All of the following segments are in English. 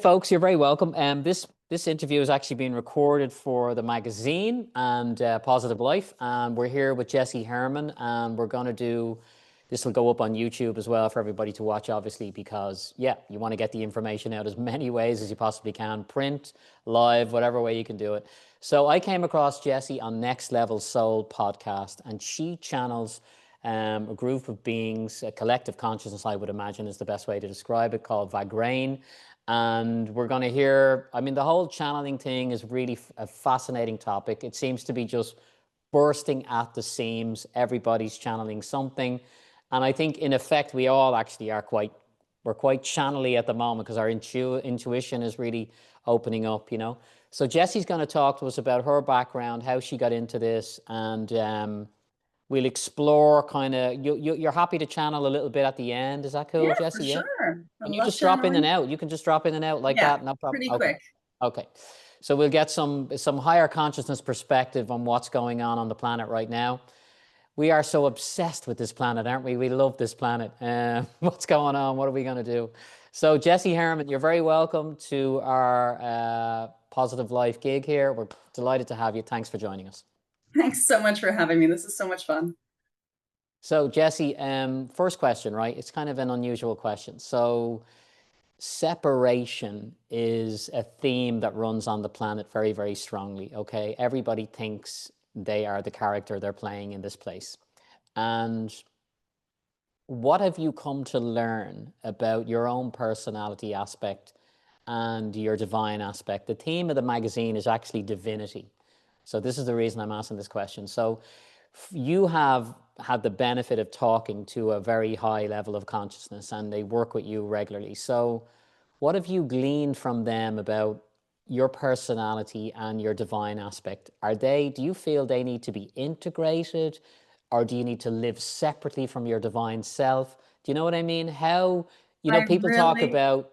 folks, you're very welcome. This interview is actually being recorded for the magazine and Positive Life, and we're here with Jessie Herman, and we're going to do this will go up on YouTube as well for everybody to watch, obviously, because yeah, you want to get the information out as many ways as you possibly can, print, live, whatever way you can do it. So I came across Jessie on Next Level Soul podcast, and she channels a group of beings, a collective consciousness, I would imagine is the best way to describe it, called Vagrein. And we're going to hear, I mean, the whole channeling thing is really a fascinating topic. It seems to be just bursting at the seams. Everybody's channeling something. And I think in effect, we all actually we're quite channely at the moment because our intuition is really opening up, you know. So Jessie's going to talk to us about her background, how she got into this, and we'll explore kind of, you're happy to channel a little bit at the end. Is that cool, Yeah, for Jessie? Yeah. sure. I Can you love just drop in and channeling. out? You can just drop in and out like Yeah, that. No problem. pretty Okay. quick. Okay. So we'll get some higher consciousness perspective on what's going on the planet right now. We are so obsessed with this planet, aren't we? We love this planet. What's going on? What are we going to do? So Jessie Herman, you're very welcome to our Positive Life gig here. We're delighted to have you. Thanks for joining us. Thanks so much for having me. This is so much fun. So Jessie, first question, right? It's kind of an unusual question. So separation is a theme that runs on the planet very, very strongly. Okay. Everybody thinks they are the character they're playing in this place. And what have you come to learn about your own personality aspect and your divine aspect? The theme of the magazine is actually divinity. So this is the reason I'm asking this question. So you have had the benefit of talking to a very high level of consciousness, and they work with you regularly. So what have you gleaned from them about your personality and your divine aspect? Do you feel they need to be integrated, or do you need to live separately from your divine self? Do you know what I mean? How, I people talk really, about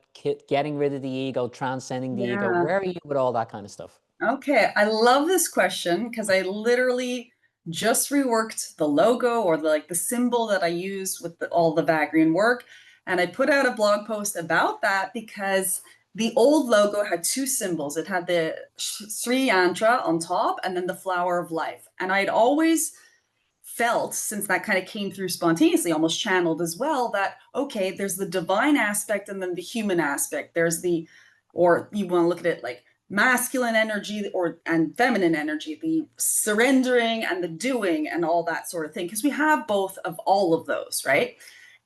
getting rid of the ego, transcending the ego. yeah. Where are you with all that kind of stuff? Okay, I love this question because I literally just reworked the logo or the symbol that I use with all the Vagrein work. And I put out a blog post about that because the old logo had two symbols. It had the Sri Yantra on top and then the flower of life. And I'd always felt, since that kind of came through spontaneously, almost channeled as well, that okay, there's the divine aspect and then the human aspect. There's the, or you want to look at it like masculine energy and feminine energy, the surrendering and the doing and all that sort of thing, because we have both of all of those, right?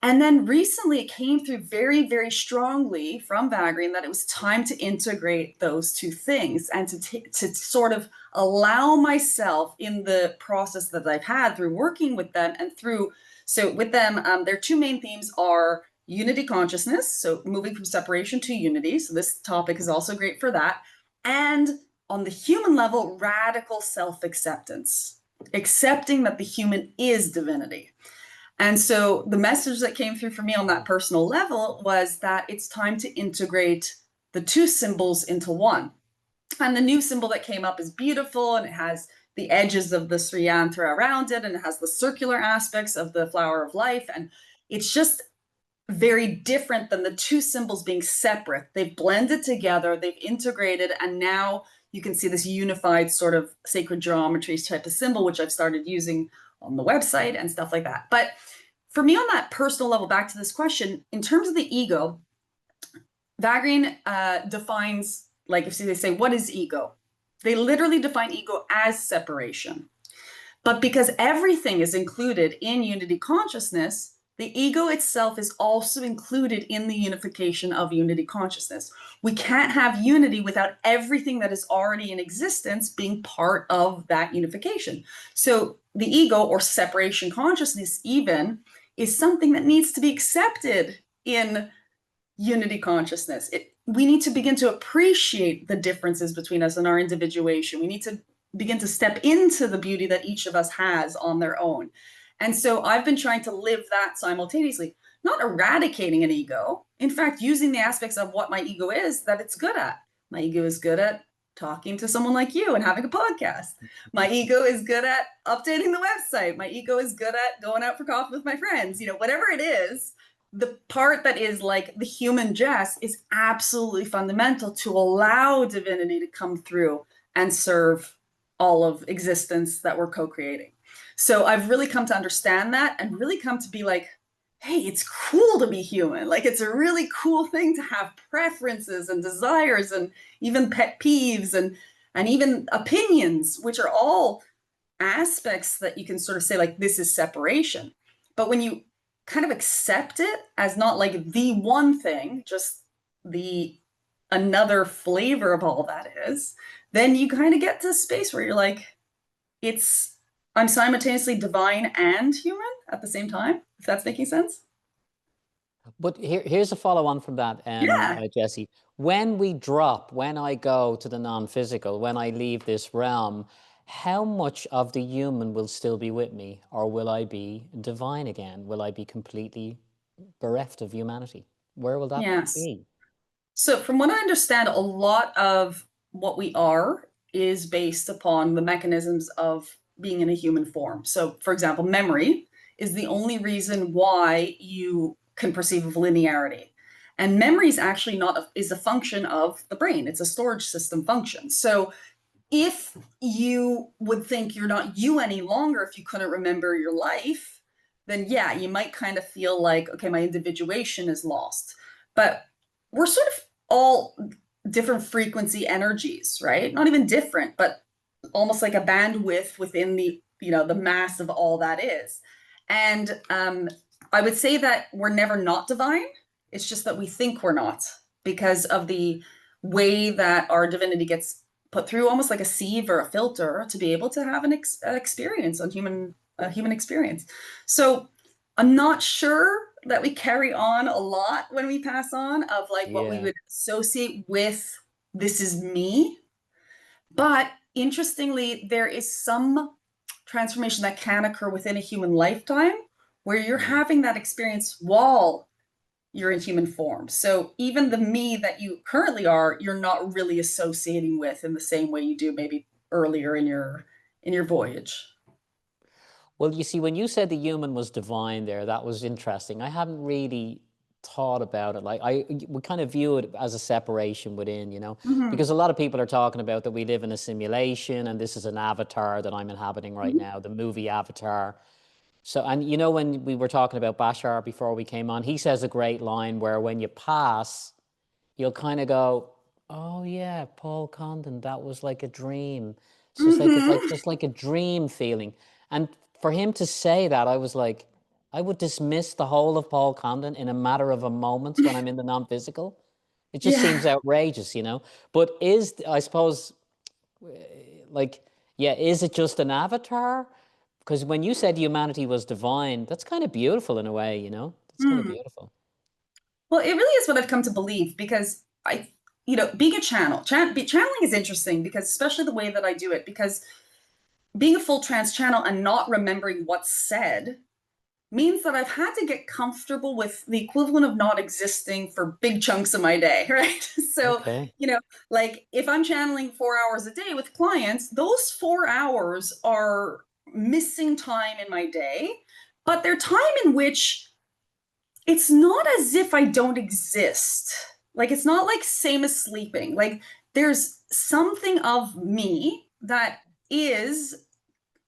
And then recently it came through very, very strongly from Vagrein that it was time to integrate those two things and to sort of allow myself in the process that I've had through working with them and through, so with them, their two main themes are unity consciousness, so moving from separation to unity. So this topic is also great for that. And on the human level, radical self-acceptance, accepting that the human is divinity. And so the message that came through for me on that personal level was that it's time to integrate the two symbols into one. And the new symbol that came up is beautiful, and it has the edges of the Sri Yantra around it, and it has the circular aspects of the flower of life. And it's just very different than the two symbols being separate. They've blended together, they've integrated, and now you can see this unified sort of sacred geometry type of symbol, which I've started using on the website and stuff like that. But for me, on that personal level, back to this question, in terms of the ego, Vagrein defines, like if they say, what is ego? They literally define ego as separation. But because everything is included in unity consciousness, the ego itself is also included in the unification of unity consciousness. We can't have unity without everything that is already in existence being part of that unification. So the ego, or separation consciousness even, is something that needs to be accepted in unity consciousness. We need to begin to appreciate the differences between us and our individuation. We need to begin to step into the beauty that each of us has on their own. And so I've been trying to live that simultaneously, not eradicating an ego. In fact, using the aspects of what my ego is that it's good at. My ego is good at talking to someone like you and having a podcast. My ego is good at updating the website. My ego is good at going out for coffee with my friends. Whatever it is, the part that is like the human Jess is absolutely fundamental to allow divinity to come through and serve all of existence that we're co-creating. So I've really come to understand that and really come to be like, hey, it's cool to be human. Like it's a really cool thing to have preferences and desires and even pet peeves and even opinions, which are all aspects that you can sort of say like this is separation. But when you kind of accept it as not like the one thing, just the another flavor of all that is, then you kind of get to a space where you're like, it's I'm simultaneously divine and human at the same time, if that's making sense. But here's a follow on from that, Yeah. Jesse. When we drop, when I go to the non-physical, when I leave this realm, how much of the human will still be with me, or will I be divine again? Will I be completely bereft of humanity? Where will that Yes. be? So, from what I understand, a lot of what we are is based upon the mechanisms of being in a human form. So, for example, memory is the only reason why you can perceive of linearity. And memory is actually not is a function of the brain. It's a storage system function. So, if you would think you're not you any longer if you couldn't remember your life, then yeah, you might kind of feel like, okay, my individuation is lost. But we're sort of all different frequency energies, right? Not even different, but almost like a bandwidth within the, the mass of all that is. And I would say that we're never not divine. It's just that we think we're not because of the way that our divinity gets put through almost like a sieve or a filter to be able to have an experience on a human experience. So I'm not sure that we carry on a lot when we pass on of like what we Yeah. would associate with this is me. But interestingly, there is some transformation that can occur within a human lifetime where you're Mm. having that experience while you're in human form. So even the me that you currently are, you're not really associating with in the same way you do maybe earlier in your voyage. Well, you see, when you said the human was divine there, that was interesting. I hadn't really thought about it. Like I we kind of view it as a separation within, Mm-hmm. because a lot of people are talking about that we live in a simulation and this is an avatar that I'm inhabiting right Mm-hmm. now, the movie Avatar. So, and when we were talking about Bashar before we came on, he says a great line where when you pass, you'll kind of go, "Oh yeah, Paul Condon, that was like a dream." It's like Mm-hmm. just like a dream feeling. And for him to say that, I was like, I would dismiss the whole of Paul Condon in a matter of a moment when I'm in the non-physical. It just Yeah. seems outrageous. But I suppose, like, yeah, is it just an avatar? Because when you said humanity was divine, that's kind of beautiful in a way. That's kind of Mm. beautiful. Well, it really is what I've come to believe because being a channeling is interesting because especially the way that I do it, because being a full trance channel and not remembering what's said means that I've had to get comfortable with the equivalent of not existing for big chunks of my day, right? So, Okay. like if I'm channeling 4 hours a day with clients, those 4 hours are missing time in my day, but they're time in which it's not as if I don't exist. Like it's not like same as sleeping. Like there's something of me that is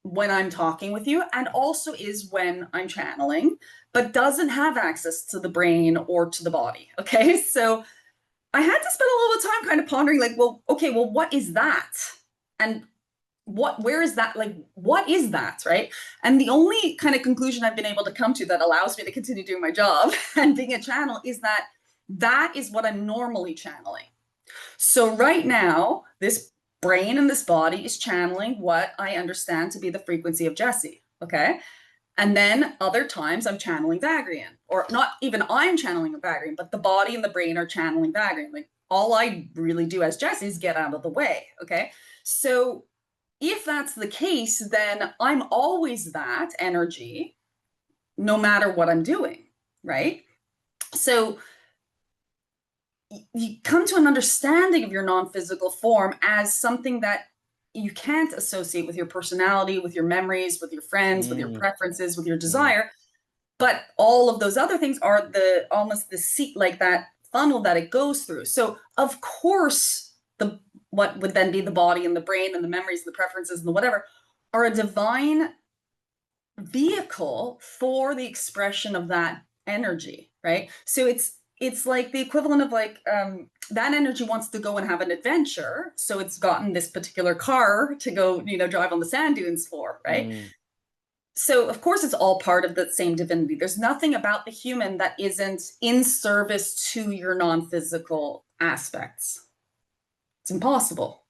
when I'm talking with you and also is when I'm channeling, but doesn't have access to the brain or to the body. Okay. So I had to spend a little bit of time kind of pondering, like, well, okay, well, what is that? And where is that? Like, what is that? Right. And the only kind of conclusion I've been able to come to that allows me to continue doing my job and being a channel is that that is what I'm normally channeling. So right now, this brain and this body is channeling what I understand to be the frequency of Jessie. Okay. And then other times I'm channeling Vagrein, or not even I'm channeling a Vagrein, but the body and the brain are channeling Vagrein. Like all I really do as Jessie is get out of the way. Okay. So if that's the case, then I'm always that energy, no matter what I'm doing. Right. So you come to an understanding of your non-physical form as something that you can't associate with your personality, with your memories, with your friends, with your Mm, preferences, with your mm. desire. but all of those other things are the almost the seat, like that funnel that it goes through. So of course the what would then be the body and the brain and the memories, the preferences and the whatever are a divine vehicle for the expression of that energy, right? So it's like the equivalent of like that energy wants to go and have an adventure, so it's gotten this particular car to go, you know, drive on the sand dunes for, right? Mm, So of course it's all part of the same divinity. There's nothing about the human that isn't in service to your non-physical aspects. It's impossible.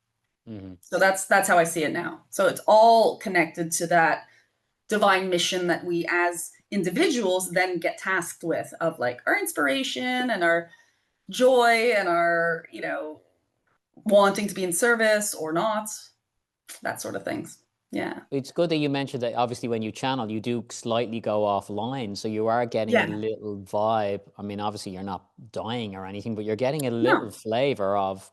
mm-hmm. So that's how I see it now. So it's all connected to that divine mission that we as individuals then get tasked with, of like our inspiration and our joy and our, you know, wanting to be in service or not, that sort of things. Yeah. It's good that you mentioned that obviously when you channel, you do slightly go offline. So you are getting a Yeah. little vibe. I mean, obviously you're not dying or anything, but you're getting a little No. flavor of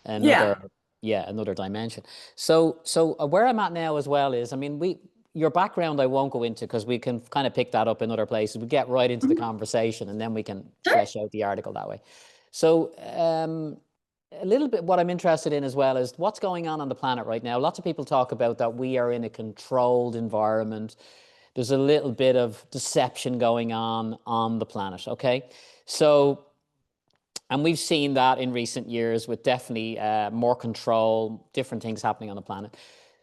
Yeah. another, yeah, another dimension. So where I'm at now as well is, I mean, your background I won't go into because we can kind of pick that up in other places. We get right into the Mhm. conversation and then we can Sure. flesh out the article that way. So a little bit what I'm interested in as well is what's going on the planet right now. Lots of people talk about that we are in a controlled environment. There's a little bit of deception going on the planet. Okay, so and we've seen that in recent years with definitely more control, different things happening on the planet.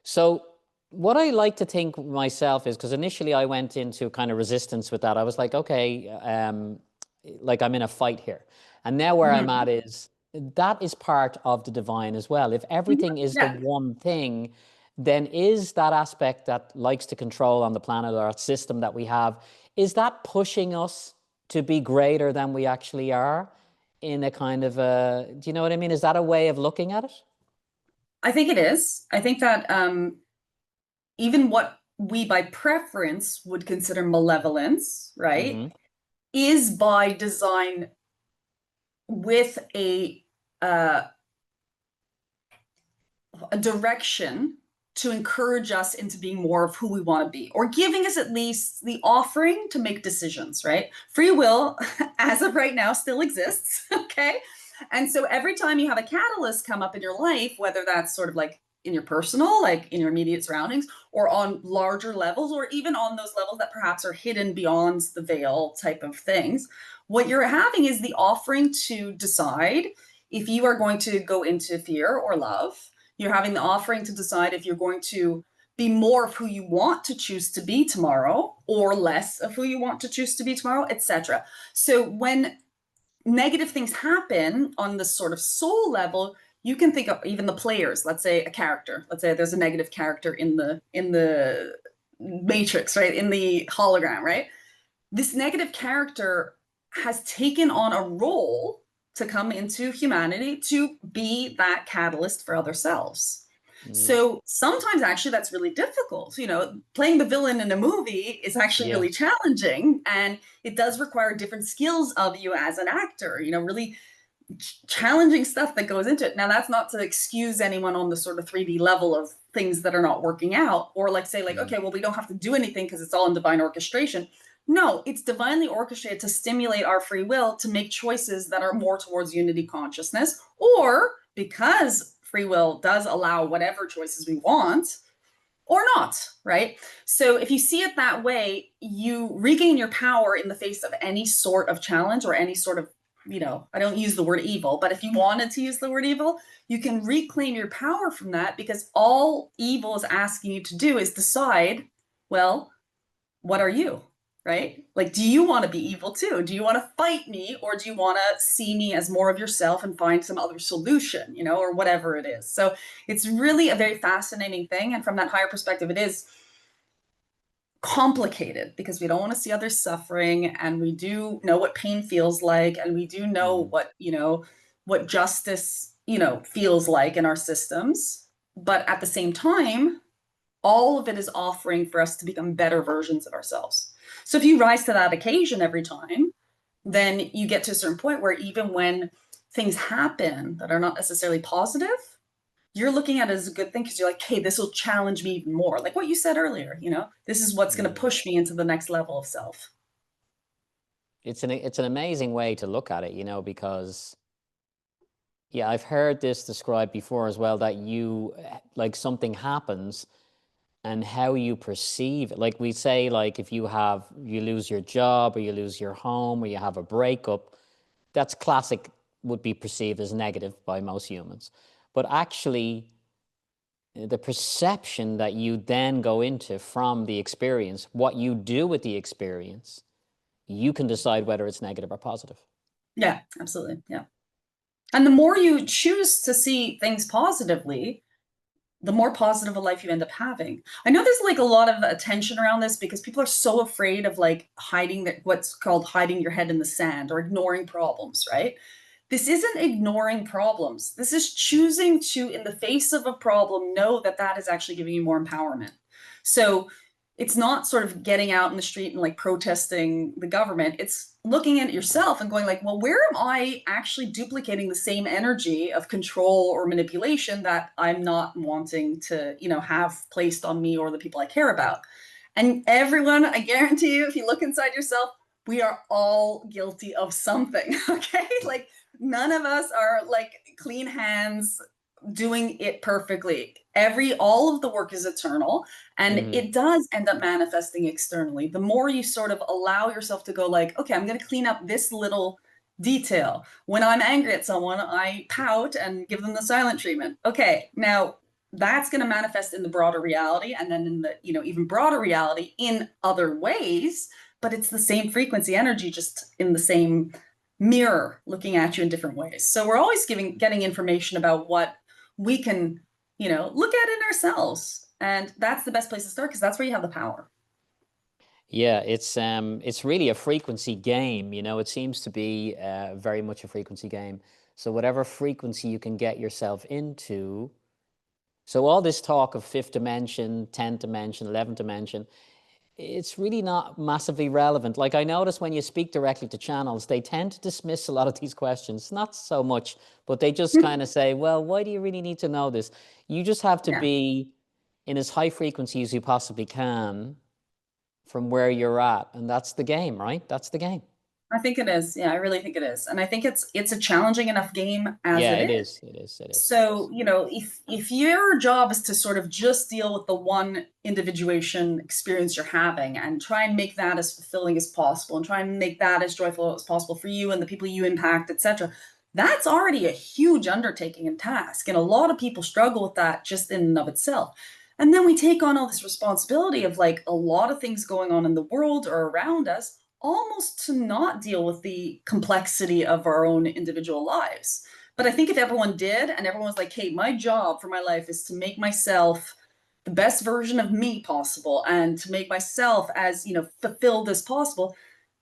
So what I like to think myself is, because initially I went into kind of resistance with that. I was like, okay, like I'm in a fight here. And now where I'm Mhm. at is that is part of the divine as well. If Mhm. everything is the Yeah. one thing, then is that aspect that likes to control on the planet, or our system that we have, is that pushing us to be greater than we actually are in a kind of a, do you know what I mean? Is that a way of looking at it? I think it is. I think that even what we by preference would consider malevolence, right, Mm-hmm. is by design with uh, a direction to encourage us into being more of who we want to be, or giving us at least the offering to make decisions, right? Free will, as of right now, still exists. Okay. And so every time you have a catalyst come up in your life, whether that's sort of like in your personal, like in your immediate surroundings, or on larger levels, or even on those levels that perhaps are hidden beyond the veil type of things, what you're having is the offering to decide if you are going to go into fear or love. You're having the offering to decide if you're going to be more of who you want to choose to be tomorrow, or less of who you want to choose to be tomorrow, etc. So when negative things happen on this sort of soul level, you can think of even the players. Let's say a character. Let's say there's a negative character in the matrix, right? In the hologram, right? This negative character has taken on a role to come into humanity to be that catalyst for other selves. Mm. So sometimes actually that's really difficult. You know, playing the villain in a movie is actually Yeah. really challenging, and it does require different skills of you as an actor, you know, really challenging stuff that goes into it. Now, that's not to excuse anyone on the sort of 3D level of things that are not working out, or like say, like, Mm. okay, well, we don't have to do anything because it's all in divine orchestration. No, it's divinely orchestrated to stimulate our free will to make choices that are more towards unity consciousness, or because free will does allow whatever choices we want, or not, right? So if you see it that way, you regain your power in the face of any sort of challenge or any sort of, you know, I don't use the word evil, but if you wanted to use the word evil, you can reclaim your power from that, because all evil is asking you to do is decide, well, what are you? Right? Like, do you want to be evil too? Do you want to fight me, or do you want to see me as more of yourself and find some other solution, you know, or whatever it is? So it's really a very fascinating thing. And from that higher perspective, it is complicated because we don't want to see others suffering, and we do know what pain feels like, and we do know Mm. what, you know, what justice, you know, feels like in our systems. But at the same time, all of it is offering for us to become better versions of ourselves. So if you rise to that occasion every time, then you get to a certain point where even when things happen that are not necessarily positive, you're looking at it as a good thing, because you're like, hey, this will challenge me even more. Like what you said earlier, you know, this is what's going to Mm. push me into the next level of self. it's an amazing way to look at it, you know, because yeah, I've heard this described before as well, that you like something happens and how you perceive it. Like we say, like if you lose your job or you lose your home or you have a breakup, that's classic, would be perceived as negative by most humans. But actually, the perception that you then go into from the experience, what you do with the experience, you can decide whether it's negative or positive. Yeah, absolutely. Yeah. And the more you choose to see things positively, the more positive a life you end up having. I know there's like a lot of attention around this because people are so afraid of like hiding that, what's called hiding your head in the sand or ignoring problems, right? This isn't ignoring problems. This is choosing to, in the face of a problem, know that that is actually giving you more empowerment. So it's not sort of getting out in the street and like protesting the government. It's looking at yourself and going like, well, where am I actually duplicating the same energy of control or manipulation that I'm not wanting to, you know, have placed on me or the people I care about? And everyone, I guarantee you, if you look inside yourself, we are all guilty of something. Okay, like none of us are like clean hands doing it perfectly. All of the work is eternal, and Mm-hmm. it does end up manifesting externally. The more you sort of allow yourself to go like, okay, I'm going to clean up this little detail. When I'm angry at someone, I pout and give them the silent treatment. Okay, now that's going to manifest in the broader reality, and then in the, you know, even broader reality in other ways, but it's the same frequency energy, just in the same mirror looking at you in different ways. So we're always getting information about what we can, you know, look at in ourselves. And that's the best place to start because that's where you have the power. Yeah, it's really a frequency game, you know. It seems to be very much a frequency game. So whatever frequency you can get yourself into. So all this talk of fifth dimension, 10th dimension, 11th dimension, it's really not massively relevant. Like I notice when you speak directly to channels, they tend to dismiss a lot of these questions. Not so much, but they just kind of say, well, why do you really need to know this? You just have to Yeah. be in as high frequency as you possibly can from where you're at. And that's the game, right? That's the game. I think it is. Yeah, I really think it is. And I think it's a challenging enough game as Yeah, it it is. is. It is. It is. It So, is. you know, if your job is to sort of just deal with the one individuation experience you're having and try and make that as fulfilling as possible and try and make that as joyful as possible for you and the people you impact, etc., that's already a huge undertaking and task. And a lot of people struggle with that just in and of itself. And then we take on all this responsibility of like a lot of things going on in the world or around us, almost to not deal with the complexity of our own individual lives. But I think if everyone did and everyone was like, hey, my job for my life is to make myself the best version of me possible and to make myself as, you know, fulfilled as possible,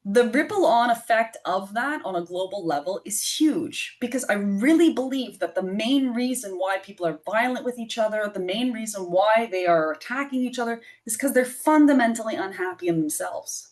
the ripple on effect of that on a global level is huge, because I really believe that the main reason why people are violent with each other, the main reason why they are attacking each other, is because they're fundamentally unhappy in themselves.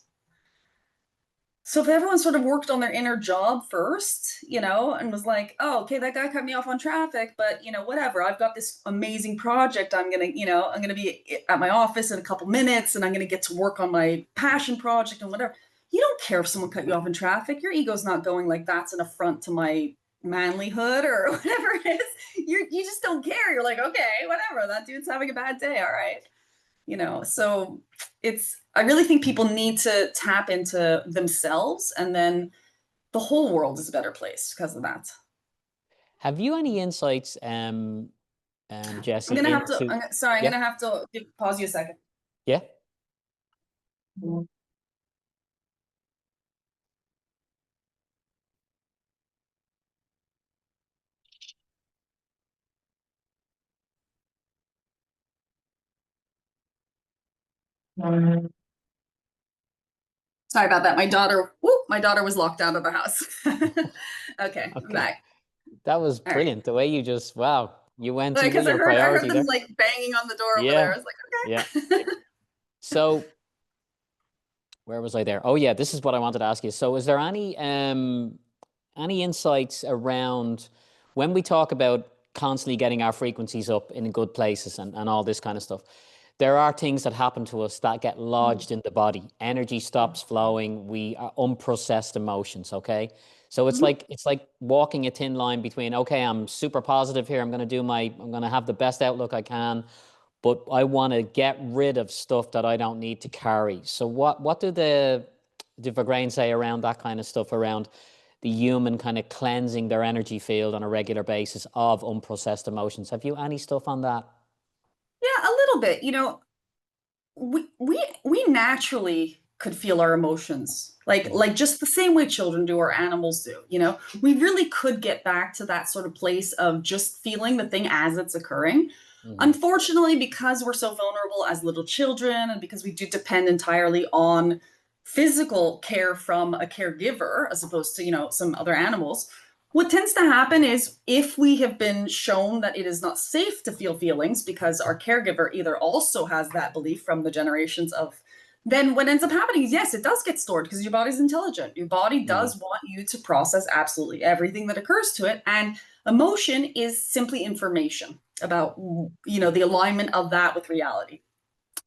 So if everyone sort of worked on their inner job first, you know, and was like, oh, okay, that guy cut me off on traffic, but you know, whatever, I've got this amazing project. I'm gonna be at my office in a couple minutes and I'm gonna get to work on my passion project and whatever. You don't care if someone cut you off in traffic. Your ego's not going like that's an affront to my manlyhood or whatever it is. You just don't care. You're like, okay, whatever. That dude's having a bad day. All right. You know, so I really think people need to tap into themselves, and then the whole world is a better place because of that. Have you any insights, I'm Jesse, gonna have to, into, sorry, I'm yeah, gonna have to pause you a second. yeah. Sorry about that. My daughter was locked out of the house. Okay, I'm Okay. back. That was All right. brilliant. The way you just, wow, you went into Because your I heard priority them there. like banging on the door over there. Yeah. I was Yeah. like, okay. So where was I there? Oh yeah, this is what I wanted to ask you. So is there any insights around when we talk about constantly getting our frequencies up in good places and all this kind of stuff? there are things that happen to us that get lodged in the body. Energy stops flowing. We are unprocessed emotions. Okay. So Mhm. it's like walking a thin line between, okay, I'm super positive here. I'm going to have the best outlook I can, but I want to get rid of stuff that I don't need to carry. So what do Vagrein say around that kind of stuff, around the human kind of cleansing their energy field on a regular basis of unprocessed emotions? Have you any stuff on that? Yeah, a little bit. We naturally could feel our emotions Mm, like just the same way children do or animals do. We really could get back to that sort of place of just feeling the thing as it's occurring. mhm, Unfortunately, because we're so vulnerable as little children and because we do depend entirely on physical care from a caregiver as opposed to some other animals, what tends to happen is if we have been shown that it is not safe to feel feelings because our caregiver either also has that belief from the generations of, then what ends up happening is, yes, it does get stored because your body's intelligent. Your body mhm, does want you to process absolutely everything that occurs to it. And emotion is simply information about, the alignment of that with reality.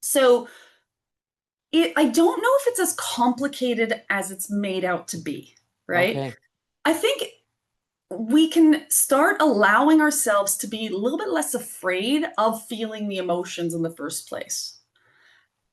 So I don't know if it's as complicated as it's made out to be, right? okay. I think we can start allowing ourselves to be a little bit less afraid of feeling the emotions in the first place.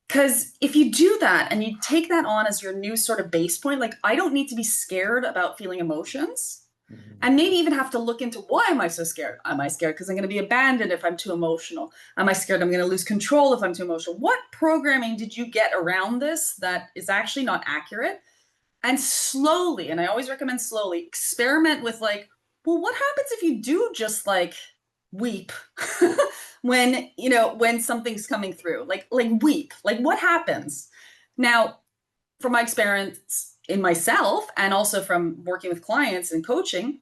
Because if you do that and you take that on as your new sort of base point, like, I don't need to be scared about feeling emotions. Mhm, And maybe even have to look into, why am I so scared? Am I scared because I'm going to be abandoned if I'm too emotional? Am I scared I'm going to lose control if I'm too emotional? What programming did you get around this that is actually not accurate? And slowly, and I always recommend slowly, experiment with, like, well, what happens if you do just like weep when something's coming through? Like weep. Like, what happens? Now, from my experience in myself and also from working with clients and coaching,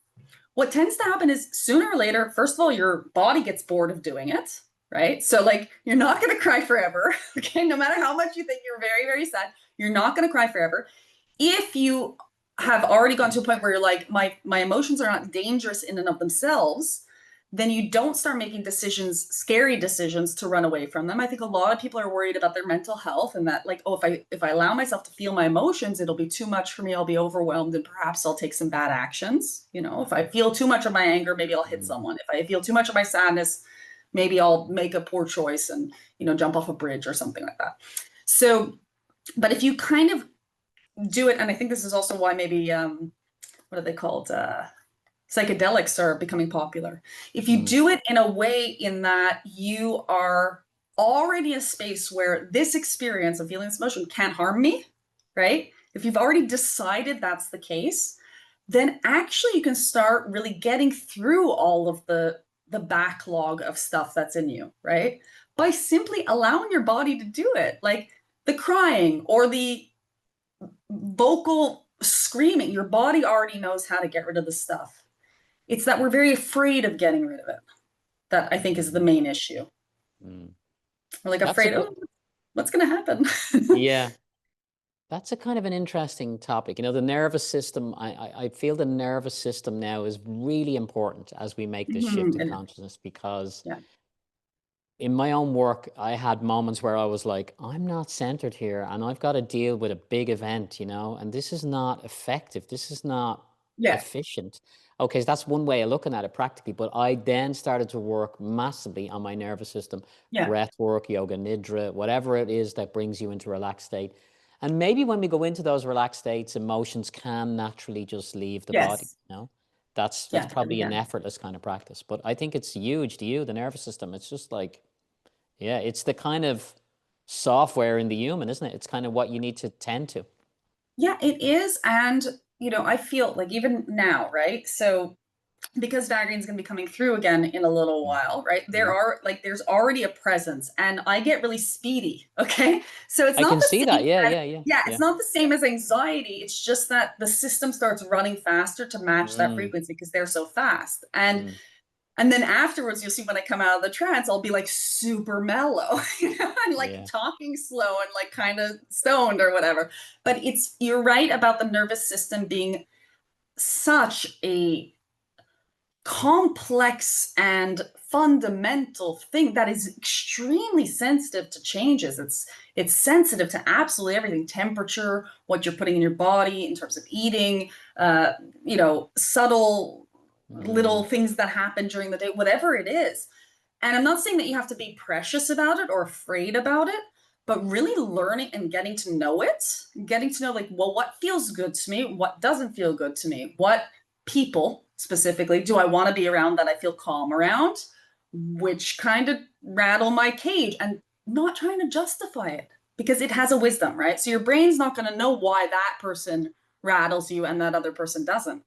what tends to happen is sooner or later, first of all, your body gets bored of doing it, right? So, like, you're not going to cry forever. Okay. No matter how much you think you're very, very sad, you're not going to cry forever. If you have already gotten to a point where you're like, my emotions are not dangerous in and of themselves, then you don't start making decisions, scary decisions, to run away from them. I think a lot of people are worried about their mental health and that, like, oh, if I allow myself to feel my emotions, it'll be too much for me. I'll be overwhelmed and perhaps I'll take some bad actions. If I feel too much of my anger, maybe I'll hit mhm, someone. If I feel too much of my sadness, maybe I'll make a poor choice and jump off a bridge or something like that. So, but if you kind of do it, and I think this is also why maybe what are they called? Psychedelics are becoming popular. If you mhm, do it in a way in that you are already in a space where this experience of feeling this emotion can't harm me, right? If you've already decided that's the case, then actually you can start really getting through all of the backlog of stuff that's in you, right? By simply allowing your body to do it. Like the crying or the vocal screaming, your body already knows how to get rid of the stuff. It's that we're very afraid of getting rid of it that I think is the mhm, main issue. mhm. We're like That's a afraid, good, oh, what's going to happen? yeah. That's a kind of an interesting topic. The nervous system, I feel the nervous system now is really important as we make this shift in And consciousness, because yeah, in my own work, I had moments where I was like, I'm not centered here and I've got to deal with a big event, and this is not effective. This is not yeah, efficient. Okay, so that's one way of looking at it practically. But I then started to work massively on my nervous system, yeah, breath work, yoga nidra, whatever it is that brings you into a relaxed state. And maybe when we go into those relaxed states, emotions can naturally just leave the body, yes, That's yeah, probably yeah. an effortless kind of practice. But I think it's huge to you, the nervous system. It's just like, yeah, it's the kind of software in the human, isn't it? It's kind of what you need to tend to. Yeah, it is. And, I feel like even now, right? So because Vagrein's going to be coming through again in a little while, right? Mhm. There's already a presence, and I get really speedy. Okay, so it's I not can the see same that. Yeah, as, yeah, yeah, yeah, it's yeah. not the same as anxiety. It's just that the system starts running faster to match that Mm, frequency because they're so fast. And mm, and then afterwards, you'll see when I come out of the trance, I'll be like super mellow, and like yeah. talking slow and like kind of stoned or whatever. But you're right about the nervous system being such a complex and fundamental thing that is extremely sensitive to changes. It's sensitive to absolutely everything: temperature, what you're putting in your body in terms of eating, subtle little things that happen during the day, whatever it is. And I'm not saying that you have to be precious about it or afraid about it, but really learning and getting to know it, getting to know, like, well, what feels good to me, what doesn't feel good to me, what people specifically do I want to be around that I feel calm around, which kind of rattle my cage, and not trying to justify it because it has a wisdom, right? So your brain's not going to know why that person rattles you and that other person doesn't.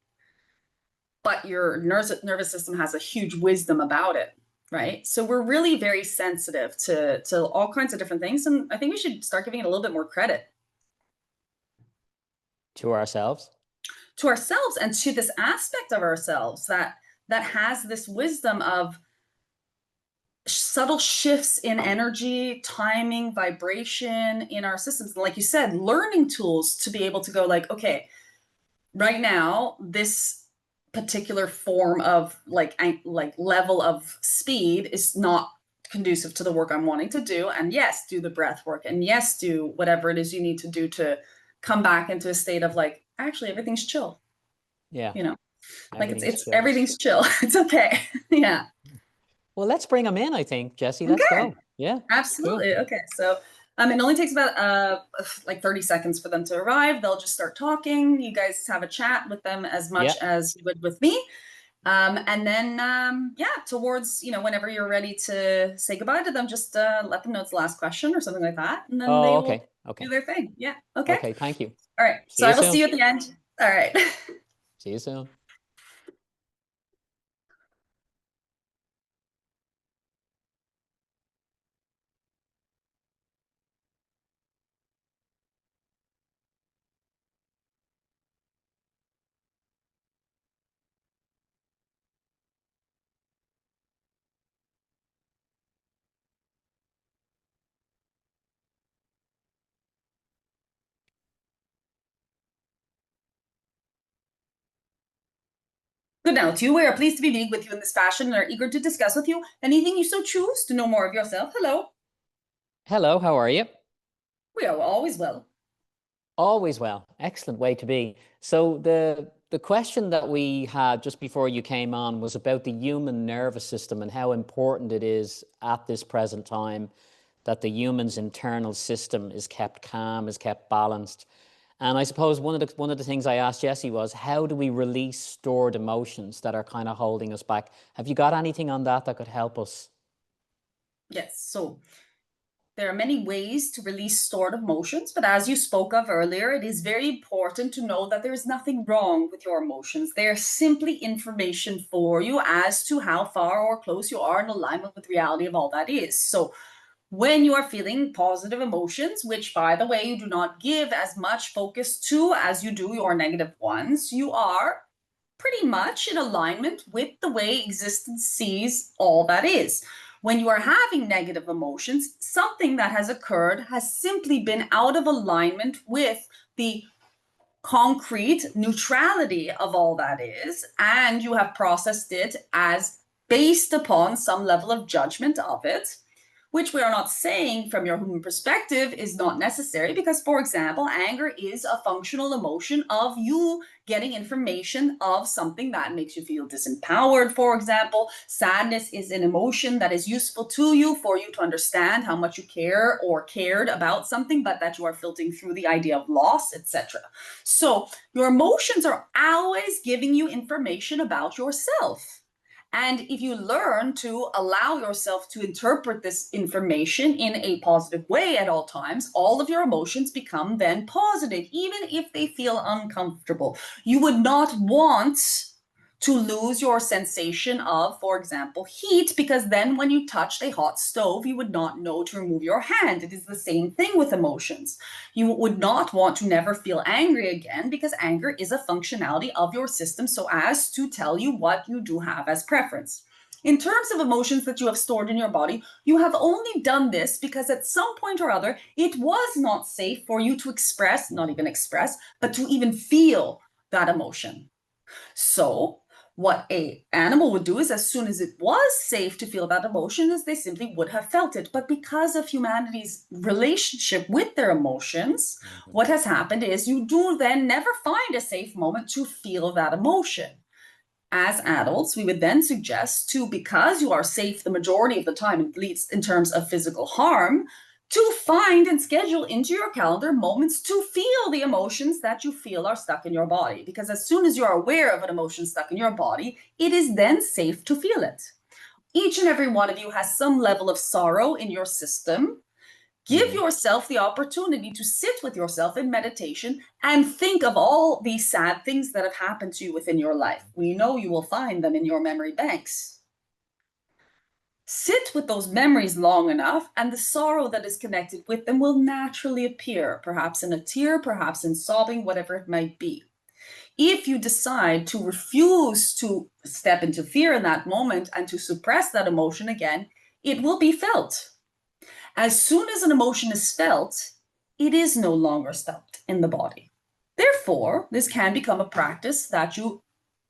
But your nervous system has a huge wisdom about it, right? So we're really very sensitive to all kinds of different things. And I think we should start giving it a little bit more credit. To ourselves? To ourselves, and to this aspect of ourselves that has this wisdom of subtle shifts in energy, timing, vibration in our systems. Like you said, learning tools to be able to go like, okay, right now, this particular form of like level of speed is not conducive to the work I'm wanting to do. And yes, do the breath work, and yes, do whatever it is you need to do to come back into a state of like, actually everything's chill. Yeah. Like everything's chill. It's okay. Yeah. Well, let's bring them in, I think, Jessie. Let's go. Yeah. Absolutely. Cool. Okay. So it only takes about like 30 seconds for them to arrive. They'll just start talking. You guys have a chat with them as much as you would with me. And then, towards, whenever you're ready to say goodbye to them, just let them know it's the last question or something like that. And then they will do their thing. Yeah. Okay. Okay. Thank you. All right. So I will see you at the end. All right. See you soon. Good now to you. We are pleased to be meeting with you in this fashion and are eager to discuss with you anything you so choose to know more of yourself. Hello. Hello, how are you? We are always well. Always well. Excellent way to be. So the question that we had just before you came on was about the human nervous system and how important it is at this present time that the human's internal system is kept calm, is kept balanced. And I suppose one of the things I asked Jessie was, how do we release stored emotions that are kind of holding us back? Have you got anything on that could help us? Yes. So there are many ways to release stored emotions, but as you spoke of earlier, it is very important to know that there is nothing wrong with your emotions. They are simply information for you as to how far or close you are in alignment with reality of all that is. So when you are feeling positive emotions, which, by the way, you do not give as much focus to as you do your negative ones, you are pretty much in alignment with the way existence sees all that is. When you are having negative emotions, something that has occurred has simply been out of alignment with the concrete neutrality of all that is, and you have processed it as based upon some level of judgment of it, which we are not saying from your human perspective is not necessary, because, for example, anger is a functional emotion of you getting information of something that makes you feel disempowered. For example, sadness is an emotion that is useful to you for you to understand how much you care or cared about something, but that you are filtering through the idea of loss, etc. So your emotions are always giving you information about yourself. And if you learn to allow yourself to interpret this information in a positive way at all times, all of your emotions become then positive, even if they feel uncomfortable. You would not want to lose your sensation of, for example, heat, because then when you touched a hot stove, you would not know to remove your hand. It is the same thing with emotions. You would not want to never feel angry again, because anger is a functionality of your system so as to tell you what you do have as preference. In terms of emotions that you have stored in your body, you have only done this because at some point or other, it was not safe for you to express, not even express, but to even feel that emotion. So What a animal would do is, as soon as it was safe to feel that emotion, is they simply would have felt it. But because of humanity's relationship with their emotions, what has happened is you do then never find a safe moment to feel that emotion. As adults, we would then suggest to, because you are safe the majority of the time, at least in terms of physical harm, to find and schedule into your calendar moments to feel the emotions that you feel are stuck in your body. Because as soon as you're aware of an emotion stuck in your body, it is then safe to feel it. Each and every one of you has some level of sorrow in your system. Give yourself the opportunity to sit with yourself in meditation and think of all these sad things that have happened to you within your life. We know you will find them in your memory banks. Sit with those memories long enough, and the sorrow that is connected with them will naturally appear, perhaps in a tear, perhaps in sobbing, whatever it might be. If you decide to refuse to step into fear in that moment and to suppress that emotion again, it will be felt. As soon as an emotion is felt, it is no longer stuck in the body. Therefore, this can become a practice that you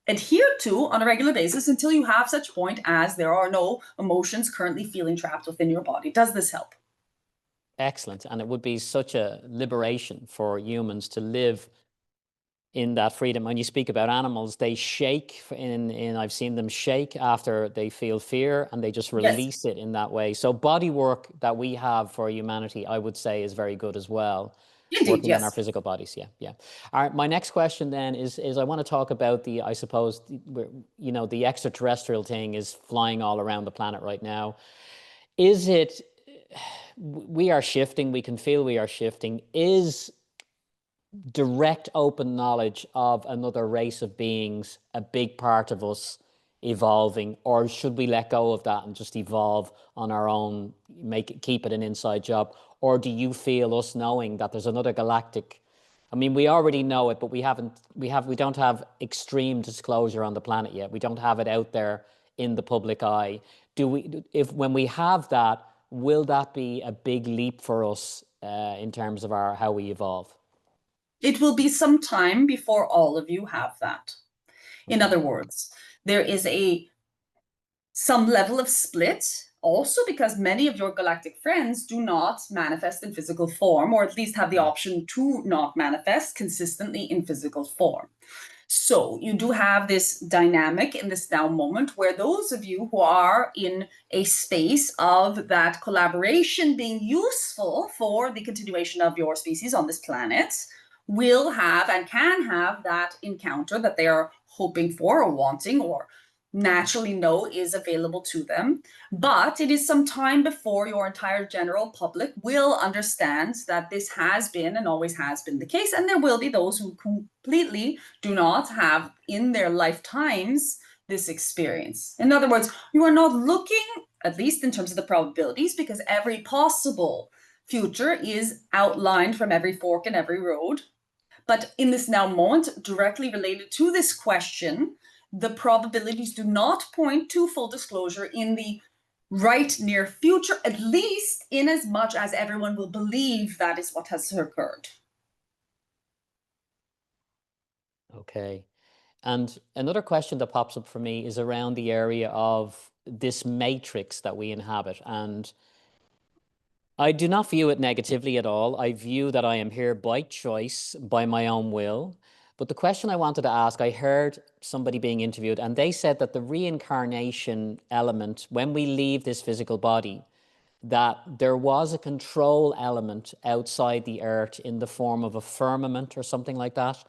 adhere to on a regular basis until you have such point as there are no emotions currently feeling trapped within your body. Does this help? Excellent. And it would be such a liberation for humans to live in that freedom. When you speak about animals, they shake in I've seen them shake after they feel fear, and they just release it in that way. So body work that we have for humanity, I would say, is very good as well. Indeed, Working on our yes. physical bodies. Yeah, yeah. All right. My next question then is I want to talk about the, I suppose, the extraterrestrial thing is flying all around the planet right now. Is it, we are shifting, we can feel we are shifting. Is direct open knowledge of another race of beings a big part of us evolving, or should we let go of that and just evolve on our own, keep it an inside job? Or do you feel us knowing that there's another galactic, I mean, we already know it, but we don't have extreme disclosure on the planet yet. We don't have it out there in the public eye. When we have that, will that be a big leap for us in terms of how we evolve? It will be some time before all of you have that. In Okay. other words, there is some level of split, also because many of your galactic friends do not manifest in physical form, or at least have the option to not manifest consistently in physical form. So you do have this dynamic in this now moment where those of you who are in a space of that collaboration being useful for the continuation of your species on this planet will have and can have that encounter that they are hoping for or wanting or naturally know is available to them. But it is some time before your entire general public will understand that this has been and always has been the case. And there will be those who completely do not have in their lifetimes this experience. In other words, you are not looking, at least in terms of the probabilities, because every possible future is outlined from every fork in every road. But in this now moment, directly related to this question, the probabilities do not point to full disclosure in the right near future, at least in as much as everyone will believe that is what has occurred. Okay. And another question that pops up for me is around the area of this matrix that we inhabit. And I do not view it negatively at all. I view that I am here by choice, by my own will. But the question I wanted to ask, I heard somebody being interviewed, and they said that the reincarnation element, when we leave this physical body, that there was a control element outside the earth in the form of a firmament or something like that,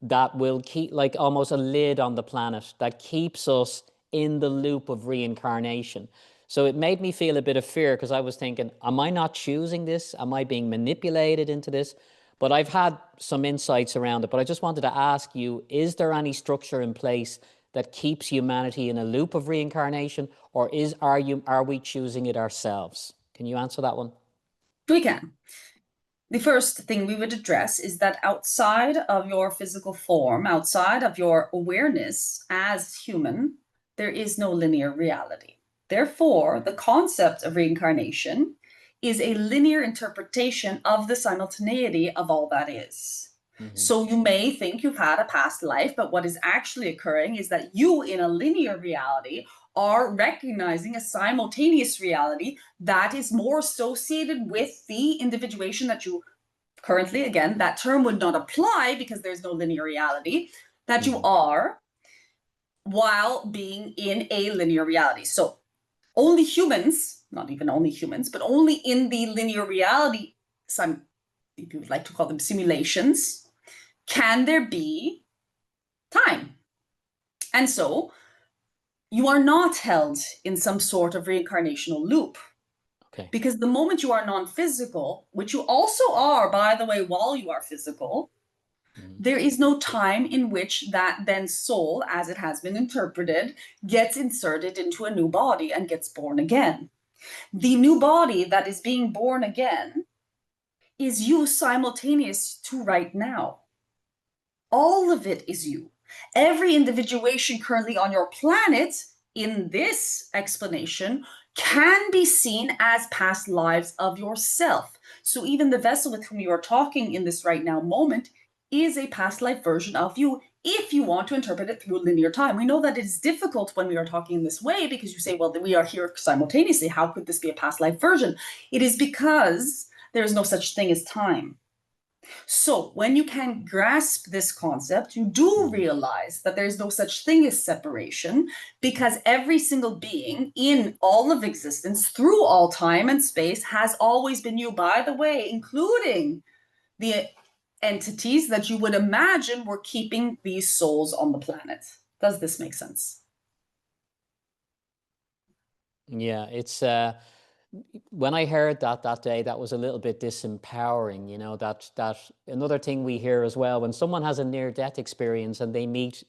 that will keep, like almost a lid on the planet, that keeps us in the loop of reincarnation. So it made me feel a bit of fear, because I was thinking, am I not choosing this? Am I being manipulated into this? But I've had some insights around it. But I just wanted to ask you, is there any structure in place that keeps humanity in a loop of reincarnation, or are we choosing it ourselves? Can you answer that one? We can. The first thing we would address is that outside of your physical form, outside of your awareness as human, there is no linear reality. Therefore, the concept of reincarnation is a linear interpretation of the simultaneity of all that is. Hmm. So you may think you've had a past life, but what is actually occurring is that you, in a linear reality, are recognizing a simultaneous reality that is more associated with the individuation that you currently, again, that term would not apply because there's no linear reality, that you are while being in a linear reality. So only humans, not even only humans, but only in the linear reality, some, if you would like to call them simulations, can there be time. And so you are not held in some sort of reincarnational loop. Okay. Because the moment you are non-physical, which you also are, by the way, while you are physical, there is no time in which that then soul, as it has been interpreted, gets inserted into a new body and gets born again. The new body that is being born again is you simultaneous to right now. All of it is you. Every individuation currently on your planet in this explanation can be seen as past lives of yourself. So even the vessel with whom you are talking in this right now moment is a past life version of you if you want to interpret it through linear time. We know that it is difficult when we are talking in this way because you say, well, we are here simultaneously. How could this be a past life version? It is because there is no such thing as time. So when you can grasp this concept, you do realize that there's no such thing as separation because every single being in all of existence through all time and space has always been you, by the way, including the entities that you would imagine were keeping these souls on the planet. Does this make sense? Yeah, it's when I heard that day, that was a little bit disempowering, you know, that another thing we hear as well, when someone has a near-death experience and they meet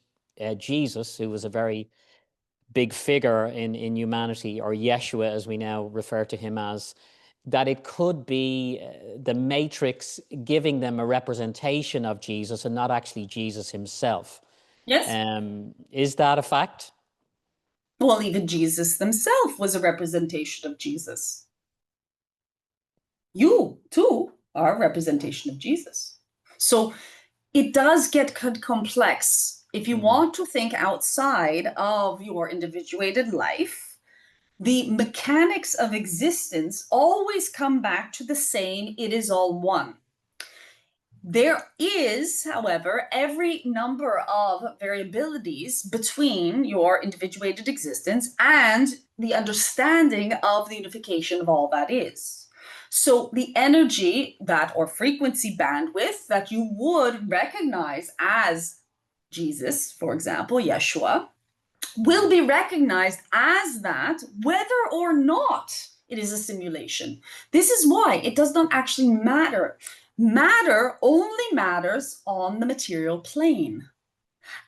Jesus, who was a very big figure in humanity, or Yeshua, as we now refer to him as, that it could be the Matrix giving them a representation of Jesus and not actually Jesus himself. Yes. Is that a fact? Well, even Jesus himself was a representation of Jesus. You, too, are a representation of Jesus. So it does get complex. If you want to think outside of your individuated life, the mechanics of existence always come back to the same, it is all one. There is, however, every number of variabilities between your individuated existence and the understanding of the unification of all that is. So the energy that or frequency bandwidth that you would recognize as Jesus, for example, Yeshua, will be recognized as that whether or not it is a simulation. This is why it does not actually matter. Matter only matters on the material plane.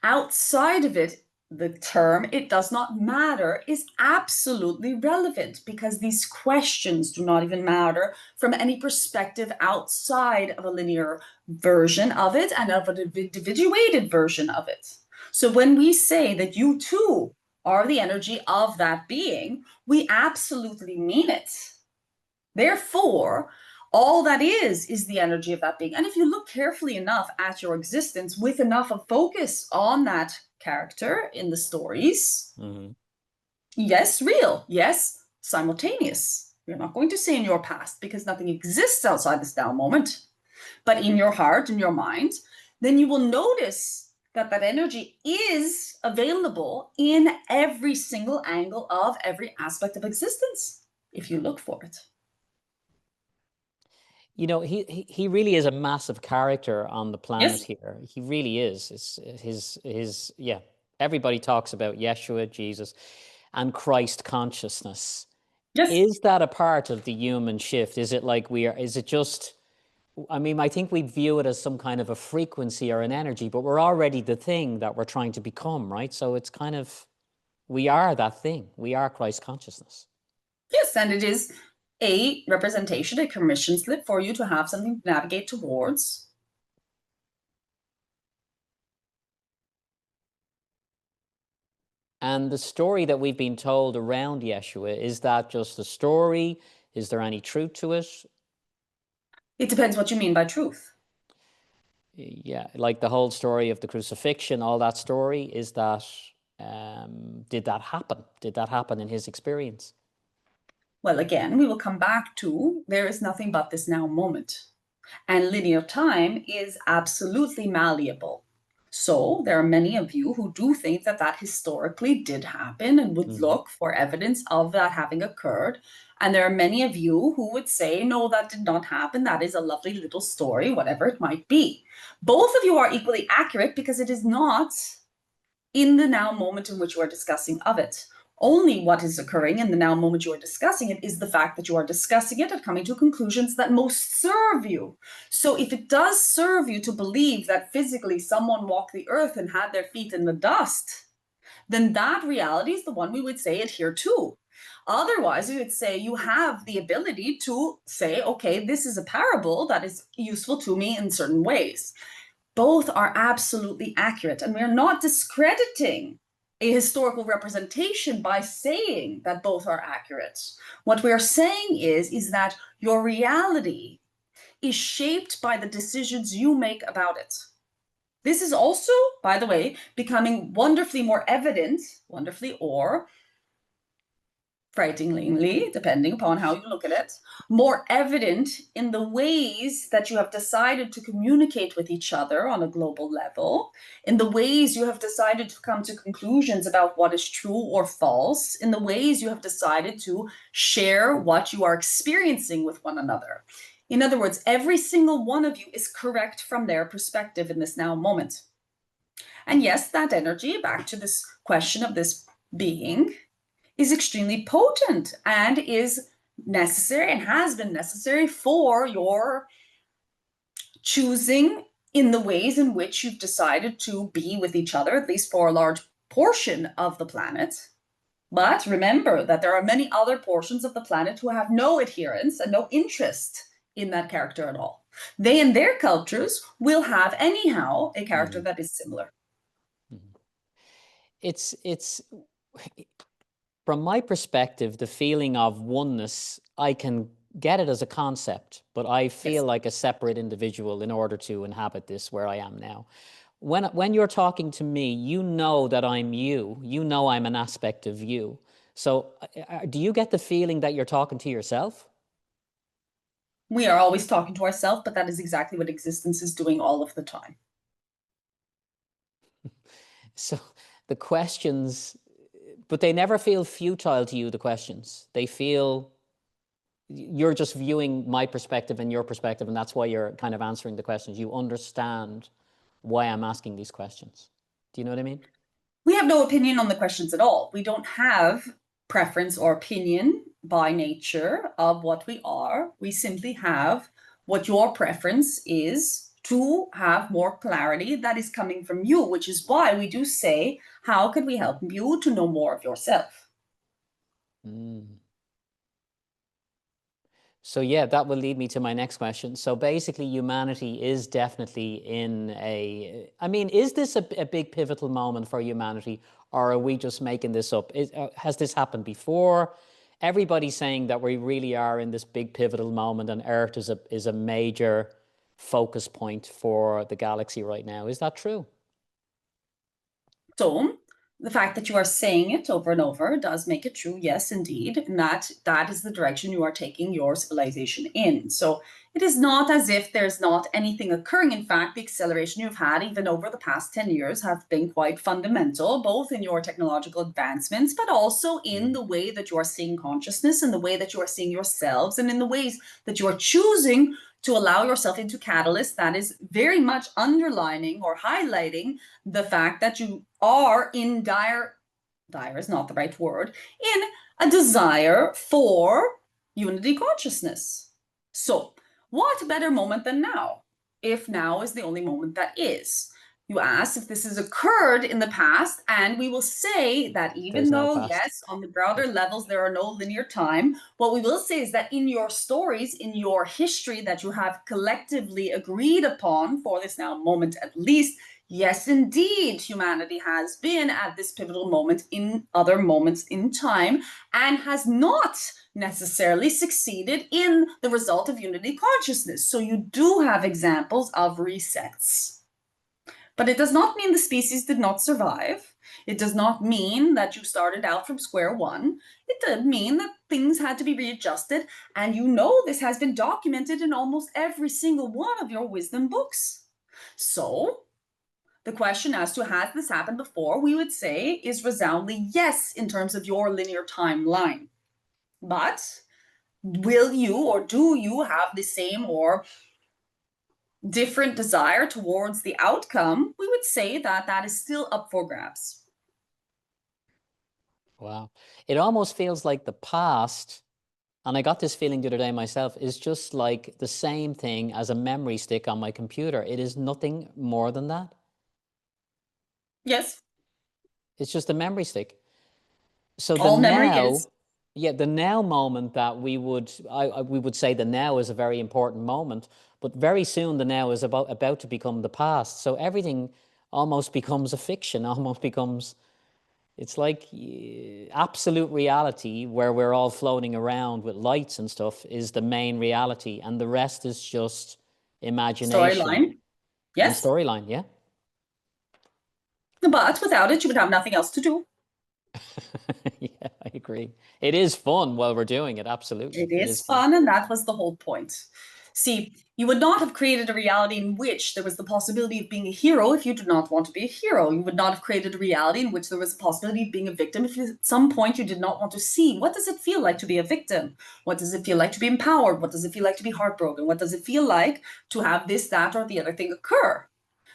Outside of it, the term "it does not matter" is absolutely relevant because these questions do not even matter from any perspective outside of a linear version of it and of an individuated version of it. So when we say that you too are the energy of that being, we absolutely mean it. Therefore, all that is the energy of that being. And if you look carefully enough at your existence with enough of focus on that character in the stories, yes, real, yes, simultaneous. You're not going to say in your past because nothing exists outside this now moment, but in your heart, in your mind, then you will notice that that energy is available in every single angle of every aspect of existence if you look for it. You know, he really is a massive character on the planet Yes. here. He really is. It's his yeah. Everybody talks about Yeshua, Jesus, and Christ consciousness. Yes. Is that a part of the human shift? Is it like we are? Is it just? I mean, I think we view it as some kind of a frequency or an energy, but we're already the thing that we're trying to become, right? So it's kind of we are that thing. We are Christ consciousness. Yes, and it is a representation, a permission slip for you to have something to navigate towards. And the story that we've been told around Yeshua, is that just a story? Is there any truth to it? It depends what you mean by truth. Yeah, like the whole story of the crucifixion, all that story, is that, did that happen? Did that happen in his experience? Well, again, we will come back to there is nothing but this now moment. And linear time is absolutely malleable. So there are many of you who do think that that historically did happen and would look for evidence of that having occurred. And there are many of you who would say, no, that did not happen. That is a lovely little story, whatever it might be. Both of you are equally accurate because it is not in the now moment in which you are discussing of it. Only what is occurring in the now moment you are discussing it is the fact that you are discussing it and coming to conclusions that most serve you. So if it does serve you to believe that physically someone walked the earth and had their feet in the dust, then that reality is the one we would say adhere to. Otherwise, we would say you have the ability to say, okay, this is a parable that is useful to me in certain ways. Both are absolutely accurate, and we're not discrediting a historical representation by saying that both are accurate. What we are saying is that your reality is shaped by the decisions you make about it. This is also, by the way, becoming wonderfully more evident, wonderfully or frighteningly, depending upon how you look at it, more evident in the ways that you have decided to communicate with each other on a global level, in the ways you have decided to come to conclusions about what is true or false, in the ways you have decided to share what you are experiencing with one another. In other words, every single one of you is correct from their perspective in this now moment. And yes, that energy, back to this question of this being, is extremely potent and is necessary and has been necessary for your choosing in the ways in which you've decided to be with each other, at least for a large portion of the planet. But remember that there are many other portions of the planet who have no adherence and no interest in that character at all. They in their cultures will have anyhow a character that is similar. It's from my perspective, the feeling of oneness, I can get it as a concept, but I feel like a separate individual in order to inhabit this where I am now. When you're talking to me, you know that I'm you. You know I'm an aspect of you. So do you get the feeling that you're talking to yourself? We are always talking to ourselves, but that is exactly what existence is doing all of the time. So the questions, but they never feel futile to you, the questions. They feel you're just viewing my perspective and your perspective, and that's why you're kind of answering the questions. You understand why I'm asking these questions. Do you know what I mean? We have no opinion on the questions at all. We don't have preference or opinion by nature of what we are. We simply have what your preference is to have more clarity that is coming from you, which is why we do say, how can we help you to know more of yourself? So yeah, that will lead me to my next question. So basically, humanity is definitely in a, I mean, is this a big pivotal moment for humanity, or are we just making this up? Has this happened before? Everybody's saying that we really are in this big pivotal moment, and Earth is a major focus point for the galaxy right now. Is that true? So the fact that you are saying it over and over does make it true, yes, indeed, and that is the direction you are taking your civilization in. So it is not as if there's not anything occurring. In fact, the acceleration you've had even over the past 10 years have been quite fundamental, both in your technological advancements, but also in the way that you are seeing consciousness, in the way that you are seeing yourselves, and in the ways that you are choosing to allow yourself into catalyst that is very much underlining or highlighting the fact that you are in dire is not the right word, in a desire for unity consciousness. So what better moment than now, if now is the only moment that is? You asked if this has occurred in the past, and we will say that even though, yes, on the broader levels, there are no linear time, what we will say is that in your stories, in your history that you have collectively agreed upon for this now moment at least, Yes, indeed, humanity has been at this pivotal moment in other moments in time and has not necessarily succeeded in the result of unity consciousness. So you do have examples of resets. But it does not mean the species did not survive. It does not mean that you started out from square one. It did mean that things had to be readjusted. And you know this has been documented in almost every single one of your wisdom books. So the question as to has this happened before, we would say is resoundingly yes in terms of your linear timeline. But will you or do you have the same or different desire towards the outcome? We would say that that is still up for grabs. Wow. It almost feels like the past, and I got this feeling the other day myself, is just like the same thing as a memory stick on my computer. It is nothing more than that. Yes. It's just a memory stick. So the All memory now, is. yeah, the now moment that we would say the now is a very important moment, but very soon the now is about to become the past. So everything almost becomes a fiction, almost becomes, it's like absolute reality where we're all floating around with lights and stuff is the main reality, and the rest is just imagination Storyline. and Yes. storyline. Yeah. But without it, you would have nothing else to do. Yeah, I agree. It is fun while we're doing it. Absolutely. It It is is fun. fun, and that was the whole point. See, you would not have created a reality in which there was the possibility of being a hero if you did not want to be a hero. You would not have created a reality in which there was a possibility of being a victim if at some point you did not want to see what does it feel like to be a victim? What does it feel like to be empowered? What does it feel like to be heartbroken? What does it feel like to have this, that, or the other thing occur?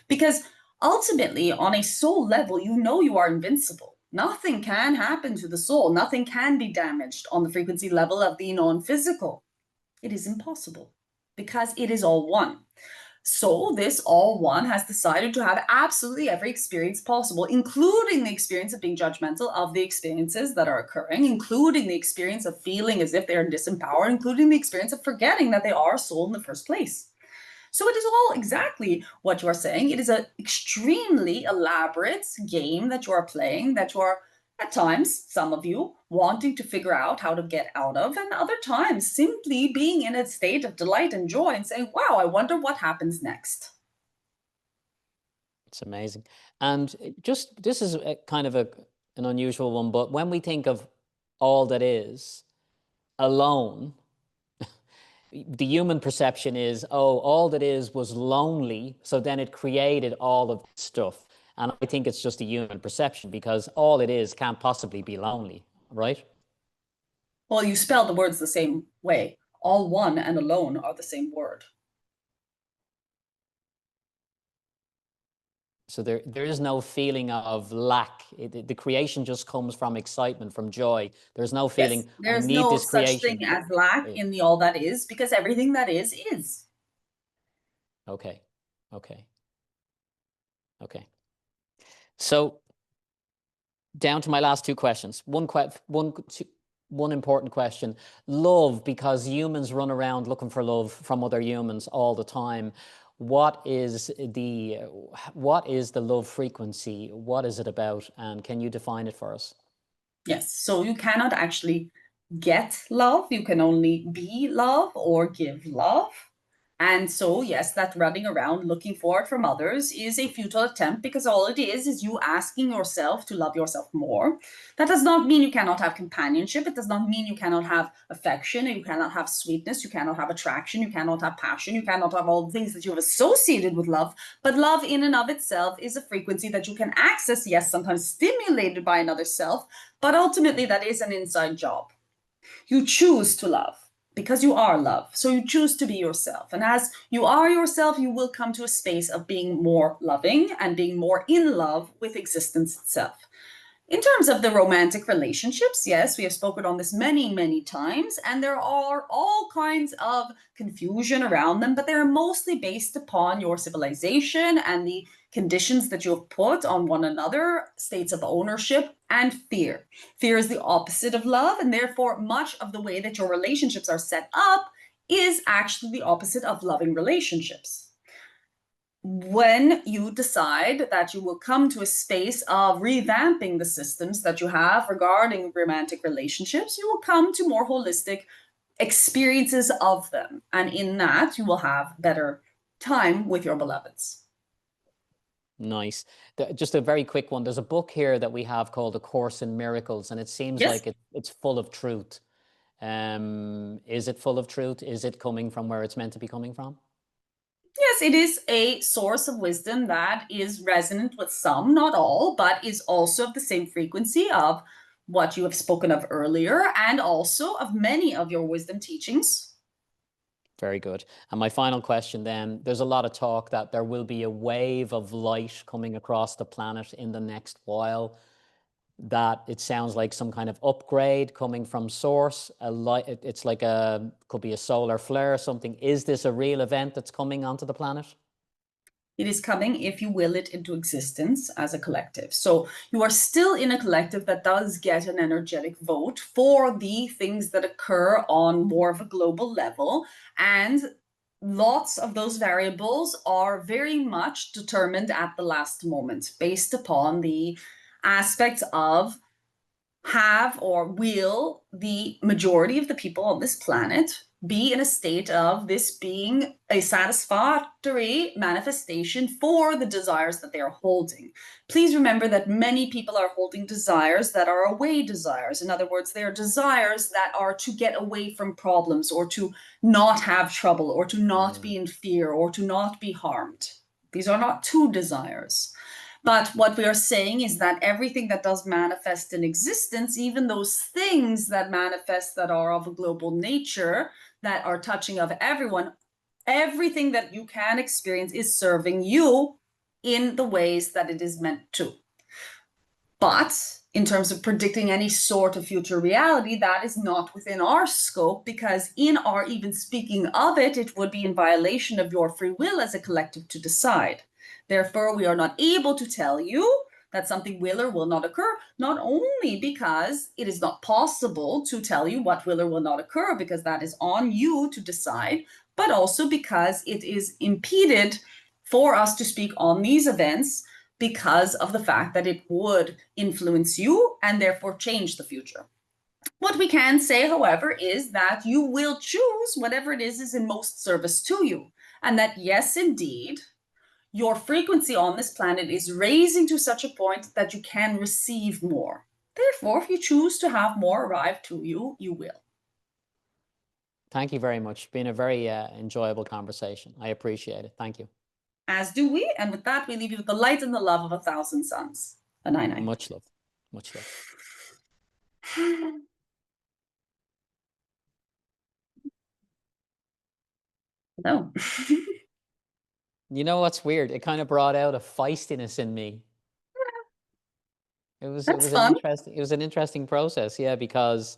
Because ultimately, on a soul level, you know you are invincible. Nothing can happen to the soul. Nothing can be damaged on the frequency level of the non-physical. It is impossible because it is all one. So this all one has decided to have absolutely every experience possible, including the experience of being judgmental of the experiences that are occurring, including the experience of feeling as if they are disempowered, including the experience of forgetting that they are a soul in the first place. So it is all exactly what you are saying. It is an extremely elaborate game that you are playing, that you are at times, some of you, wanting to figure out how to get out of, and other times simply being in a state of delight and joy and saying, wow, I wonder what happens next. It's amazing. And just this is a kind of an unusual one, but when we think of all that is alone, the human perception is, oh, all that is was lonely, so then it created all of this stuff. And I think it's just a human perception because all it is can't possibly be lonely, right? Well, you spell the words the same way. All one and alone are the same word. So there is no feeling of lack. The creation just comes from excitement, from joy. There's no Yes, feeling, I there's need no this such thing creation. as lack Eh, in the all that is, because everything that is. Okay, okay, okay. So down to my last two questions. One important question. Love, because humans run around looking for love from other humans all the time. What is the love frequency? What is it about? And can you define it for us? Yes, so you cannot actually get love, you can only be love or give love. And so, yes, that running around looking for it from others is a futile attempt because all it is you asking yourself to love yourself more. That does not mean you cannot have companionship. It does not mean you cannot have affection, you cannot have sweetness, you cannot have attraction, you cannot have passion, you cannot have all the things that you have associated with love. But love in and of itself is a frequency that you can access, yes, sometimes stimulated by another self, but ultimately that is an inside job. You choose to love because you are love. So you choose to be yourself. And as you are yourself, you will come to a space of being more loving and being more in love with existence itself. In terms of the romantic relationships, yes, we have spoken on this many, many times, and there are all kinds of confusion around them, but they're mostly based upon your civilization and the conditions that you have put on one another, states of ownership, and fear. Fear is the opposite of love, and therefore, much of the way that your relationships are set up is actually the opposite of loving relationships. when you decide that you will come to a space of revamping the systems that you have regarding romantic relationships, you will come to more holistic experiences of them. And in that, you will have better time with your beloveds. Nice. Just a very quick one. There's a book here that we have called A Course in Miracles, and it seems Yes. like it's full of truth. Is it full of truth? Is it coming from where it's meant to be coming from? Yes, it is a source of wisdom that is resonant with some, not all, but is also of the same frequency of what you have spoken of earlier, and also of many of your wisdom teachings. Very good. And my final question then, there's a lot of talk that there will be a wave of light coming across the planet in the next while, that it sounds like some kind of upgrade coming from source, a light, it's like could be a solar flare or something. Is this a real event that's coming onto the planet? It is coming if you will it into existence as a collective. So you are still in a collective that does get an energetic vote for the things that occur on more of a global level. And lots of those variables are very much determined at the last moment based upon the aspects of have or will the majority of the people on this planet be in a state of this being a satisfactory manifestation for the desires that they are holding. Please remember that many people are holding desires that are away desires. In other words, they are desires that are to get away from problems, or to not have trouble, or to not be in fear, or to not be harmed. These are not two desires. But what we are saying is that everything that does manifest in existence, even those things that manifest that are of a global nature, that are touching of everyone, everything that you can experience is serving you in the ways that it is meant to. But in terms of predicting any sort of future reality, that is not within our scope, because in our even speaking of it, it would be in violation of your free will as a collective to decide. Therefore, we are not able to tell you that something will or will not occur, not only because it is not possible to tell you what will or will not occur, because that is on you to decide, but also because it is impeded for us to speak on these events because of the fact that it would influence you and therefore change the future. What we can say, however, is that you will choose whatever it is in most service to you. And that, yes, indeed, your frequency on this planet is raising to such a point that you can receive more. Therefore, if you choose to have more arrive to you, you will. Thank you very much. It's been a very enjoyable conversation. I appreciate it. Thank you. As do we. And with that, we leave you with the light and the love of 1,000 suns. A nine. Much love. Much love. No. You know what's weird? It kind of brought out a feistiness in me. It was That's fun. it was an interesting process, yeah, because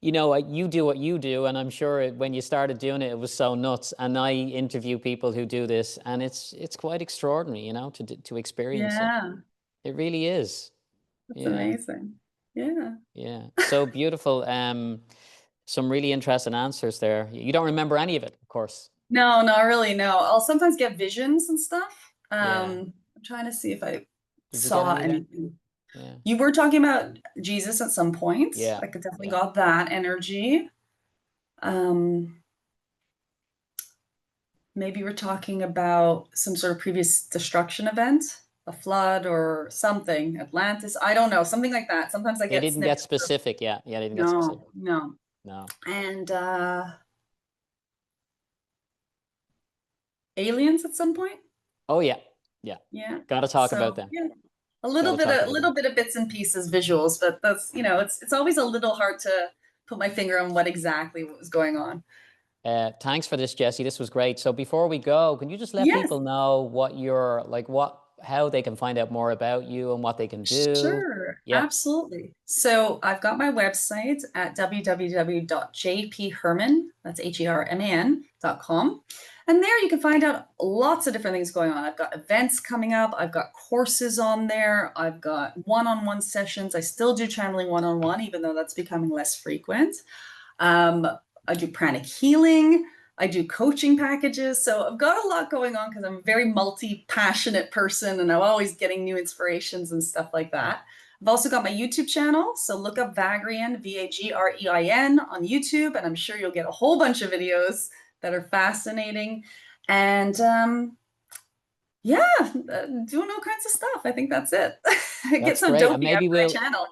you know, you do what you do, and I'm sure when you started doing it, it was so nuts. And I interview people who do this, and it's quite extraordinary, you know, to experience it. Yeah, It really is. that's Yeah, amazing. Yeah. yeah. So beautiful. Some really interesting answers there. You don't remember any of it, of course. No, not really. No, I'll sometimes get visions and stuff. Yeah. I'm trying to see if I Did you get saw any there? anything. Yeah. You were talking about Jesus at some point. Yeah. I could definitely Yeah. got that energy. Um, Maybe we're talking about some sort of previous destruction event, a flood or something, Atlantis. I don't know, something like that. Sometimes I They get didn't get snippets of specific. Yeah. Yeah. They didn't get no, specific. no. No. And aliens at some point. Oh yeah. Yeah. Yeah. Got to talk about So them. yeah, Got to talk a about them. little bit of bits and pieces, visuals, but that's it's always a little hard to put my finger on what exactly was going on. Thanks for this, Jesse. This was great. So before we go, can you just let Yes, people know what you're like, how they can find out more about you and what they can do? sure, Yeah. absolutely. So I've got my website at www.jpherman, that's HERMAN.com. And there you can find out lots of different things going on. I've got events coming up. I've got courses on there. I've got one-on-one sessions. I still do channeling one-on-one, even though that's becoming less frequent. I do pranic healing. I do coaching packages. So I've got a lot going on because I'm a very multi-passionate person and I'm always getting new inspirations and stuff like that. I've also got my YouTube channel. So look up Vagrein, Vagrein on YouTube, and I'm sure you'll get a whole bunch of videos that are fascinating. And yeah, doing all kinds of stuff. I think that's it. I get That's so great. And dopey maybe after my we'll, channel.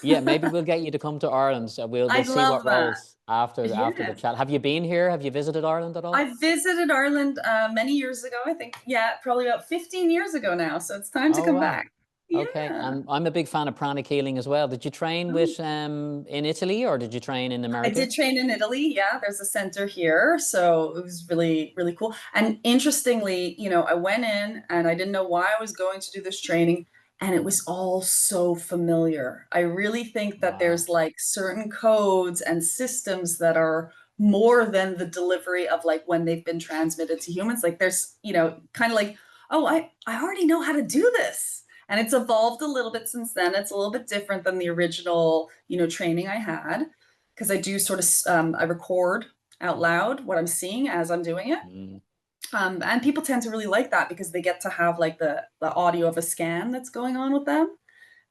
yeah, maybe we'll get you to come to Ireland. So we'll I'd see what love that. rolls after the Yeah. chat. Have you been here? Have you visited Ireland at all? I visited Ireland many years ago. I think, yeah, probably about 15 years ago now. So it's time to Oh come wow. back. Okay. Yeah. And I'm a big fan of pranic healing as well. Did you train Oh, with in Italy or did you train in I America? did train in Italy. Yeah, there's a center here. So it was really, really cool. And interestingly, I went in and I didn't know why I was going to do this training, and it was all so familiar. I really think that Wow. there's like certain codes and systems that are more than the delivery of like when they've been transmitted to humans. Like there's, kind of like, oh, I already know how to do this. And it's evolved a little bit since then. It's a little bit different than the original, training I had because I do sort of I record out loud what I'm seeing as I'm doing it. Mm, And people tend to really like that because they get to have like the audio of a scan that's going on with them.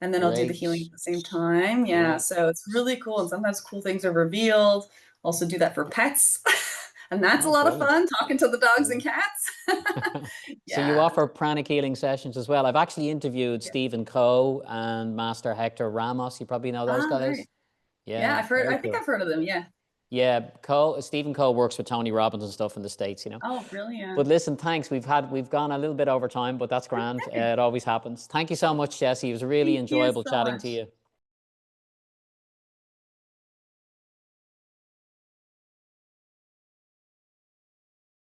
And then I'll do the great. healing at the same time. Yeah. Yeah. So it's really cool. And sometimes cool things are revealed. Also do that for pets. And that's a Oh, lot of brilliant. fun talking to the dogs Yeah. and cats. So you Yeah. offer pranic healing sessions as well. I've actually interviewed Yeah. Stephen Coe and Master Hector Ramos. You probably know those Ah, very. guys. Yeah, Yeah, very I think cool. I've heard of them. Yeah. Yeah, Stephen Coe works with Tony Robbins and stuff in the States. Oh, But brilliant. listen, thanks. We've gone a little bit over time, but that's grand. Okay. It always happens. Thank you so much, Jesse. It was really Thank you enjoyable so chatting to much. you.